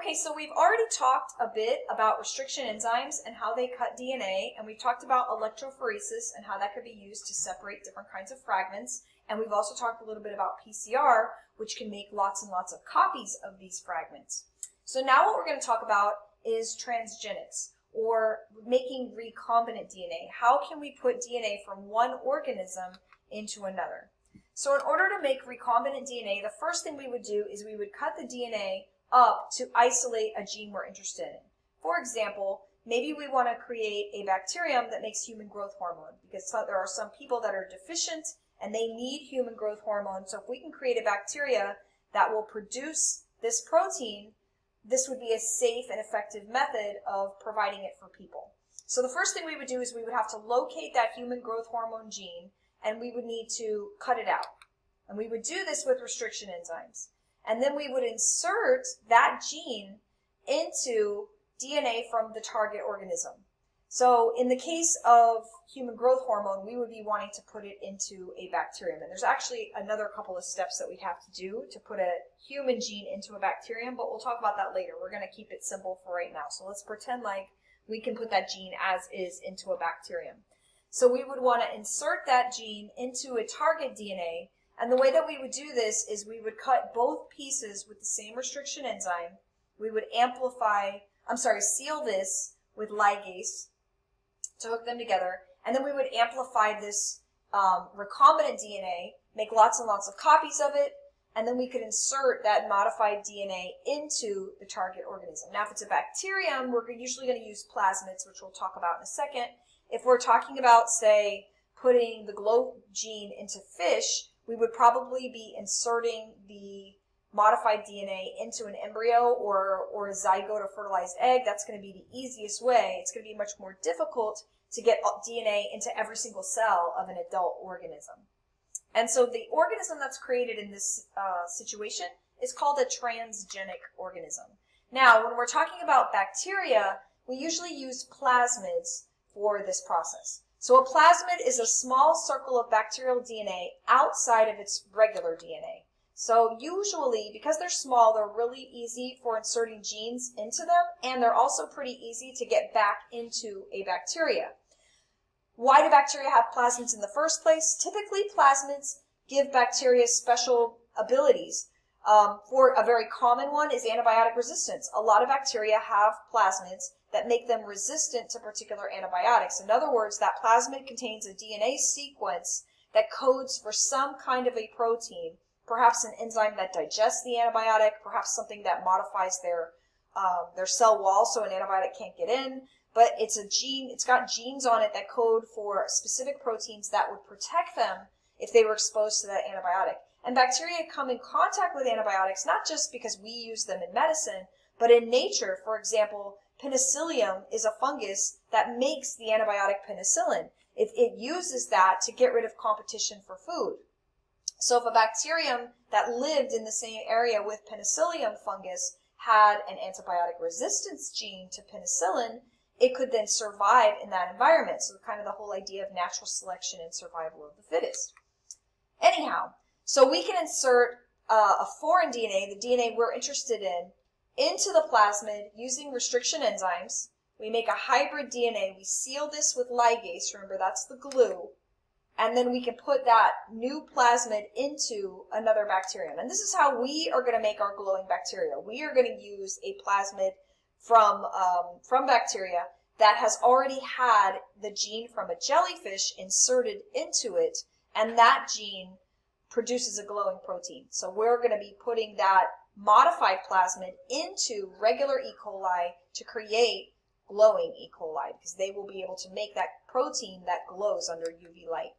Okay, so we've already talked a bit about restriction enzymes and how they cut DNA, and we've talked about electrophoresis and how that could be used to separate different kinds of fragments, and we've also talked a little bit about PCR, which can make lots and lots of copies of these fragments. So now what we're going to talk about is transgenics, or making recombinant DNA. How can we put DNA from one organism into another? So in order to make recombinant DNA, the first thing we would do is we would cut the DNA up to isolate a gene we're interested in. For example, maybe we want to create a bacterium that makes human growth hormone, because there are some people that are deficient and they need human growth hormone. So if we can create a bacteria that will produce this protein, this would be a safe and effective method of providing it for people. So the first thing we would do is we would have to locate that human growth hormone gene, and we would need to cut it out. And we would do this with restriction enzymes. And then we would insert that gene into DNA from the target organism. So in the case of human growth hormone, we would be wanting to put it into a bacterium. And there's actually another couple of steps that we'd have to do to put a human gene into a bacterium, but we'll talk about that later. We're going to keep it simple for right now. So let's pretend like we can put that gene as is into a bacterium. So we would want to insert that gene into a target DNA. And the way that we would do this is we would cut both pieces with the same restriction enzyme. We would seal this with ligase to hook them together. And then we would amplify this recombinant DNA, make lots and lots of copies of it, and then we could insert that modified DNA into the target organism. Now, if it's a bacterium, we're usually going to use plasmids, which we'll talk about in a second. If we're talking about, say, putting the GLOW gene into fish, we would probably be inserting the modified DNA into an embryo or a zygote or fertilized egg. That's going to be the easiest way. It's going to be much more difficult to get DNA into every single cell of an adult organism. And so the organism that's created in this situation is called a transgenic organism. Now, when we're talking about bacteria, we usually use plasmids for this process. So a plasmid is a small circle of bacterial DNA outside of its regular DNA. So usually, because they're small, they're really easy for inserting genes into them, and they're also pretty easy to get back into a bacteria. Why do bacteria have plasmids in the first place? Typically, plasmids give bacteria special abilities. For a very common one is antibiotic resistance. A lot of bacteria have plasmids that make them resistant to particular antibiotics. In other words, that plasmid contains a DNA sequence that codes for some kind of a protein, perhaps an enzyme that digests the antibiotic, perhaps something that modifies their cell wall so an antibiotic can't get in. But it's a gene, it's got genes on it that code for specific proteins that would protect them if they were exposed to that antibiotic. And bacteria come in contact with antibiotics not just because we use them in medicine, but in nature. For example, penicillium is a fungus that makes the antibiotic penicillin. It uses that to get rid of competition for food. So if a bacterium that lived in the same area with penicillium fungus had an antibiotic resistance gene to penicillin, it could then survive in that environment. So kind of the whole idea of natural selection and survival of the fittest. Anyhow, so we can insert a foreign DNA, the DNA we're interested in, into the plasmid using restriction enzymes. We make a hybrid DNA. We seal this with ligase. Remember, that's the glue. And then we can put that new plasmid into another bacterium. And this is how we are going to make our glowing bacteria. We are going to use a plasmid from bacteria that has already had the gene from a jellyfish inserted into it, and that gene produces a glowing protein. So we're going to be putting that modified plasmid into regular E. coli to create glowing E. coli, because they will be able to make that protein that glows under UV light.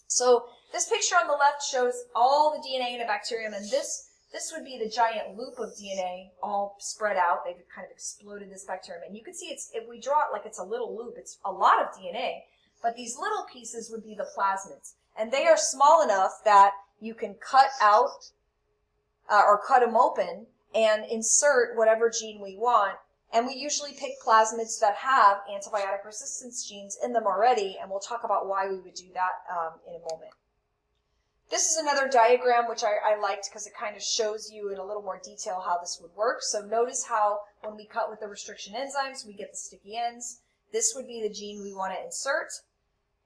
So this picture on the left shows all the DNA in a bacterium, and this would be the giant loop of DNA all spread out. They've kind of exploded this bacterium. And you can see if we draw it like it's a little loop, it's a lot of DNA. But these little pieces would be the plasmids. And they are small enough that you can cut out or cut them open and insert whatever gene we want. And we usually pick plasmids that have antibiotic resistance genes in them already. And we'll talk about why we would do that in a moment. This is another diagram which I liked because it kind of shows you in a little more detail how this would work. So notice how when we cut with the restriction enzymes, we get the sticky ends. This would be the gene we want to insert,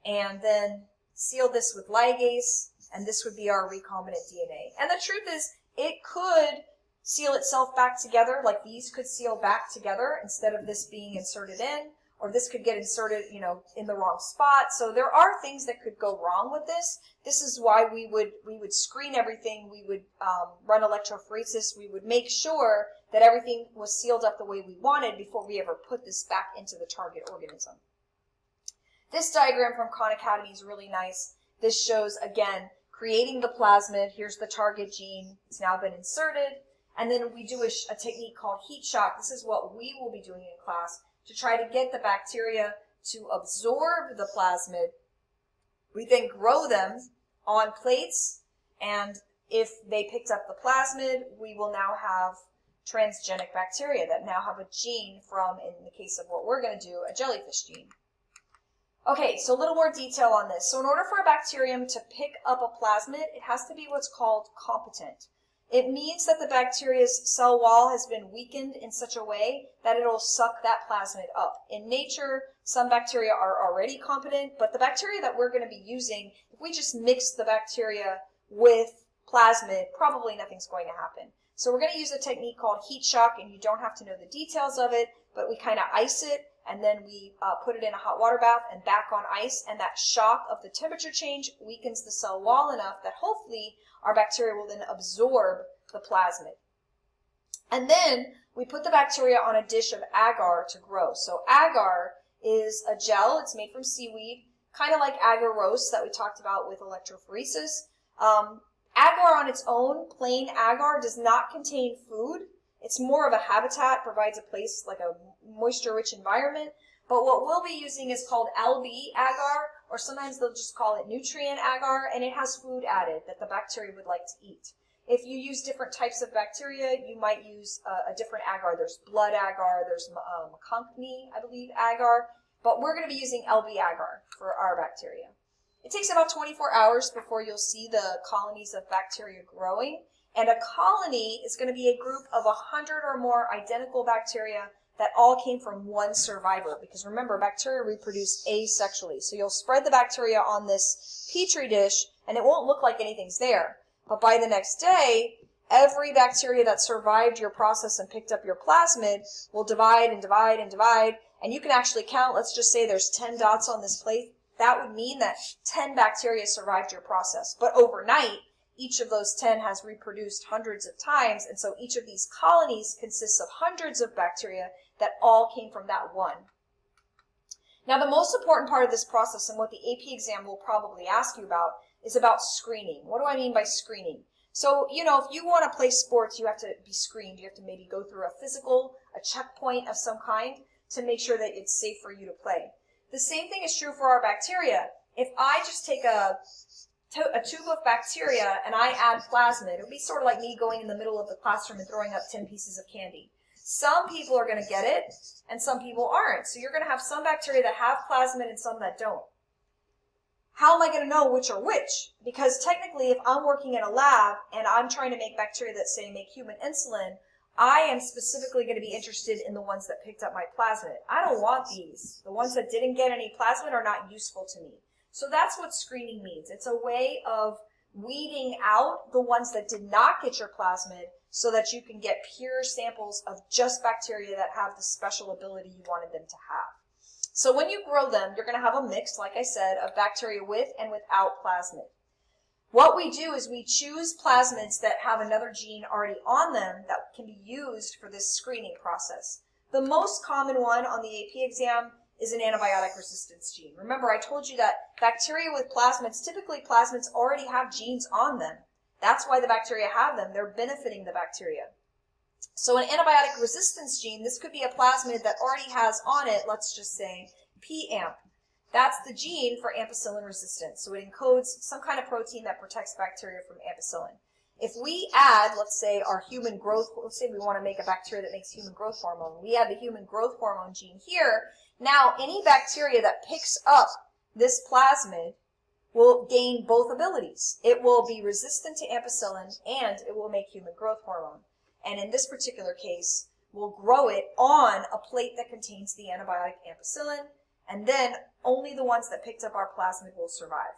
and then seal this with ligase, and this would be our recombinant DNA. And the truth is, it could seal itself back together, like these could seal back together instead of this being inserted in, or this could get inserted, in the wrong spot. So there are things that could go wrong with this. This is why we would screen everything. We would run electrophoresis. We would make sure that everything was sealed up the way we wanted before we ever put this back into the target organism. This diagram from Khan Academy is really nice. This shows, again, creating the plasmid. Here's the target gene. It's now been inserted. And then we do a technique called heat shock. This is what we will be doing in class to try to get the bacteria to absorb the plasmid. We then grow them on plates, and if they picked up the plasmid, we will now have transgenic bacteria that now have a gene from, in the case of what we're going to do, a jellyfish gene. Okay, so a little more detail on this. So in order for a bacterium to pick up a plasmid, it has to be what's called competent. It means that the bacteria's cell wall has been weakened in such a way that it'll suck that plasmid up. In nature, some bacteria are already competent, but the bacteria that we're going to be using, if we just mix the bacteria with plasmid, probably nothing's going to happen. So we're going to use a technique called heat shock, and you don't have to know the details of it, but we kind of ice it, and then we put it in a hot water bath and back on ice, and that shock of the temperature change weakens the cell wall enough that hopefully our bacteria will then absorb the plasmid. And then we put the bacteria on a dish of agar to grow. So agar is a gel. It's made from seaweed, kind of like agarose that we talked about with electrophoresis. Agar on its own, plain agar, does not contain food. It's more of a habitat, provides a place like a moisture-rich environment. But what we'll be using is called LB agar, or sometimes they'll just call it nutrient agar, and it has food added that the bacteria would like to eat. If you use different types of bacteria, you might use a different agar. There's blood agar, there's Maconkni, I believe, agar, but we're going to be using LB agar for our bacteria. It takes about 24 hours before you'll see the colonies of bacteria growing, and a colony is going to be a group of 100 or more identical bacteria that all came from one survivor, because remember, bacteria reproduce asexually. So you'll spread the bacteria on this petri dish, and it won't look like anything's there. But by the next day, every bacteria that survived your process and picked up your plasmid will divide and divide and divide, and you can actually count. Let's just say there's 10 dots on this plate. That would mean that 10 bacteria survived your process. But overnight, each of those 10 has reproduced hundreds of times, and so each of these colonies consists of hundreds of bacteria that all came from that one. Now, the most important part of this process, and what the AP exam will probably ask you about, is about screening. What do I mean by screening? So, if you want to play sports, you have to be screened. You have to maybe go through a physical, a checkpoint of some kind to make sure that it's safe for you to play. The same thing is true for our bacteria. If I just take a tube of bacteria and I add plasmid, it would be sort of like me going in the middle of the classroom and throwing up 10 pieces of candy. Some people are going to get it, and some people aren't. So you're going to have some bacteria that have plasmid and some that don't. How am I going to know which are which? Because technically, if I'm working in a lab and I'm trying to make bacteria that, say, make human insulin, I am specifically going to be interested in the ones that picked up my plasmid. I don't want these. The ones that didn't get any plasmid are not useful to me. So that's what screening means. It's a way of weeding out the ones that did not get your plasmid so that you can get pure samples of just bacteria that have the special ability you wanted them to have. So when you grow them, you're going to have a mix, like I said, of bacteria with and without plasmid. What we do is we choose plasmids that have another gene already on them that can be used for this screening process. The most common one on the AP exam is an antibiotic resistance gene. Remember, I told you that bacteria with plasmids, typically plasmids already have genes on them. That's why the bacteria have them. They're benefiting the bacteria. So an antibiotic resistance gene, this could be a plasmid that already has on it, let's just say, p-amp. That's the gene for ampicillin resistance. So it encodes some kind of protein that protects bacteria from ampicillin. If we add, let's say, our human growth, let's say we want to make a bacteria that makes human growth hormone. We add the human growth hormone gene here. Now, any bacteria that picks up this plasmid will gain both abilities. It will be resistant to ampicillin and it will make human growth hormone. And in this particular case, we'll grow it on a plate that contains the antibiotic ampicillin, and then only the ones that picked up our plasmid will survive.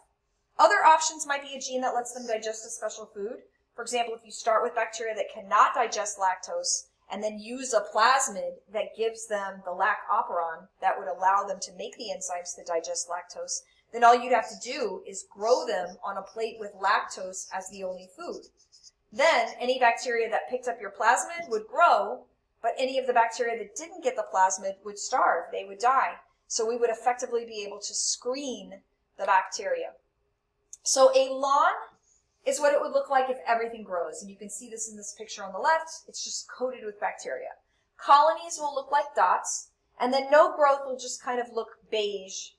Other options might be a gene that lets them digest a special food. For example, if you start with bacteria that cannot digest lactose and then use a plasmid that gives them the lac operon that would allow them to make the enzymes to digest lactose, then all you'd have to do is grow them on a plate with lactose as the only food. Then any bacteria that picked up your plasmid would grow, but any of the bacteria that didn't get the plasmid would starve. They would die. So we would effectively be able to screen the bacteria. So a lawn is what it would look like if everything grows. And you can see this in this picture on the left. It's just coated with bacteria. Colonies will look like dots, and then no growth will just kind of look beige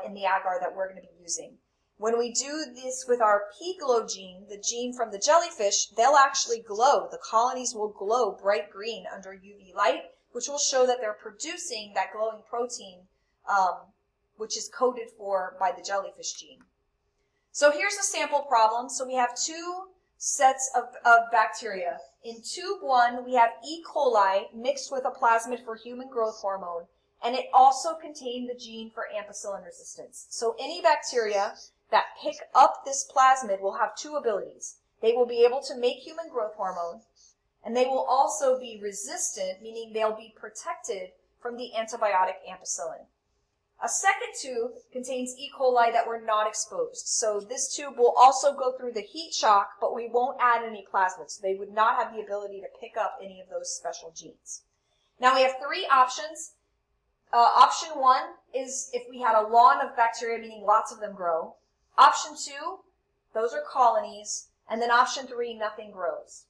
in the agar that we're going to be using. When we do this with our P-glow gene, the gene from the jellyfish, they'll actually glow. The colonies will glow bright green under UV light, which will show that they're producing that glowing protein, which is coded for by the jellyfish gene. So here's a sample problem. So we have two sets of bacteria. In tube 1, we have E. coli mixed with a plasmid for human growth hormone, and it also contained the gene for ampicillin resistance. So any bacteria that pick up this plasmid will have two abilities. They will be able to make human growth hormone, and they will also be resistant, meaning they'll be protected from the antibiotic ampicillin. A second tube contains E. coli that were not exposed. So this tube will also go through the heat shock, but we won't add any plasmids. So they would not have the ability to pick up any of those special genes. Now we have three options. Option 1 is if we had a lawn of bacteria, meaning lots of them grow. Option 2, those are colonies. And then option 3, nothing grows.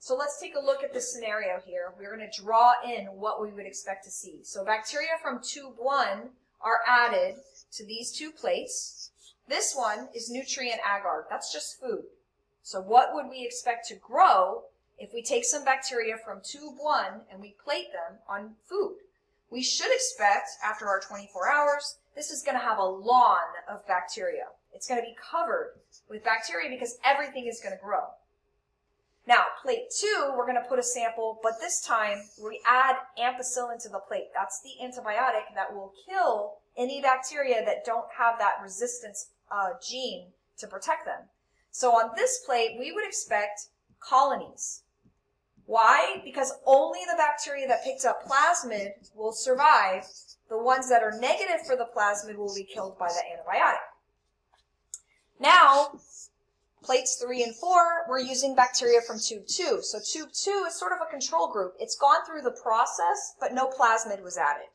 So let's take a look at this scenario here. We're going to draw in what we would expect to see. So bacteria from tube 1 are added to these two plates. This one is nutrient agar. That's just food. So what would we expect to grow if we take some bacteria from tube 1 and we plate them on food? We should expect, after our 24 hours, this is going to have a lawn of bacteria. It's going to be covered with bacteria because everything is going to grow. Now, plate 2, we're going to put a sample, but this time we add ampicillin to the plate. That's the antibiotic that will kill any bacteria that don't have that resistance gene to protect them. So on this plate, we would expect colonies. Why? Because only the bacteria that picked up plasmid will survive. The ones that are negative for the plasmid will be killed by the antibiotic. Now, plates 3 and 4, we're using bacteria from tube 2. So tube 2 is sort of a control group. It's gone through the process, but no plasmid was added.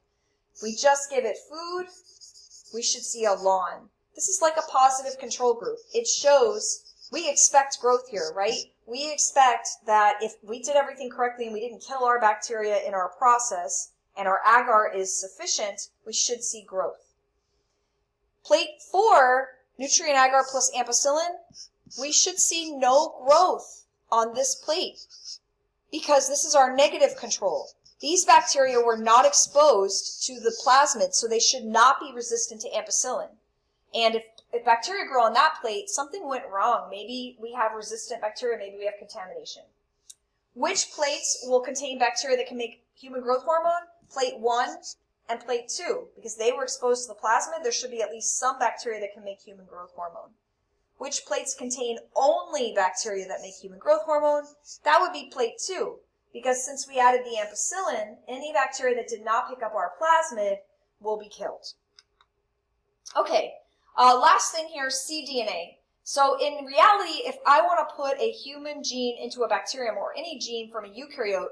If we just give it food, we should see a lawn. This is like a positive control group. It shows we expect growth here, right? We expect that if we did everything correctly and we didn't kill our bacteria in our process and our agar is sufficient, we should see growth. Plate 4, nutrient agar plus ampicillin, we should see no growth on this plate because this is our negative control. These bacteria were not exposed to the plasmid, so they should not be resistant to ampicillin. And if bacteria grow on that plate, something went wrong. Maybe we have resistant bacteria, maybe we have contamination. Which plates will contain bacteria that can make human growth hormone? Plate 1 and plate 2. Because they were exposed to the plasmid, there should be at least some bacteria that can make human growth hormone. Which plates contain only bacteria that make human growth hormone? That would be plate 2. Because since we added the ampicillin, any bacteria that did not pick up our plasmid will be killed. Okay, last thing here, cDNA. So in reality, if I want to put a human gene into a bacterium or any gene from a eukaryote,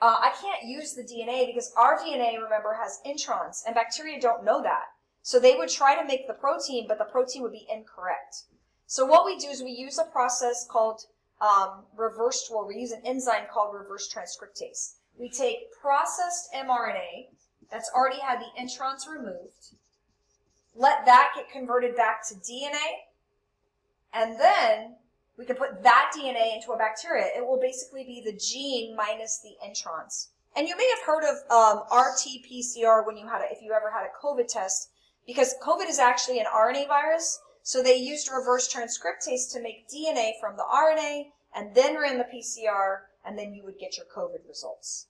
I can't use the DNA because our DNA, remember, has introns, and bacteria don't know that. So they would try to make the protein, but the protein would be incorrect. So what we do is we use a process called we use an enzyme called reverse transcriptase. We take processed mRNA that's already had the introns removed, let that get converted back to DNA, and then we can put that DNA into a bacteria. It will basically be the gene minus the introns. And you may have heard of RT-PCR if you ever had a COVID test, because COVID is actually an RNA virus. So they used reverse transcriptase to make DNA from the RNA and then ran the PCR, and then you would get your COVID results.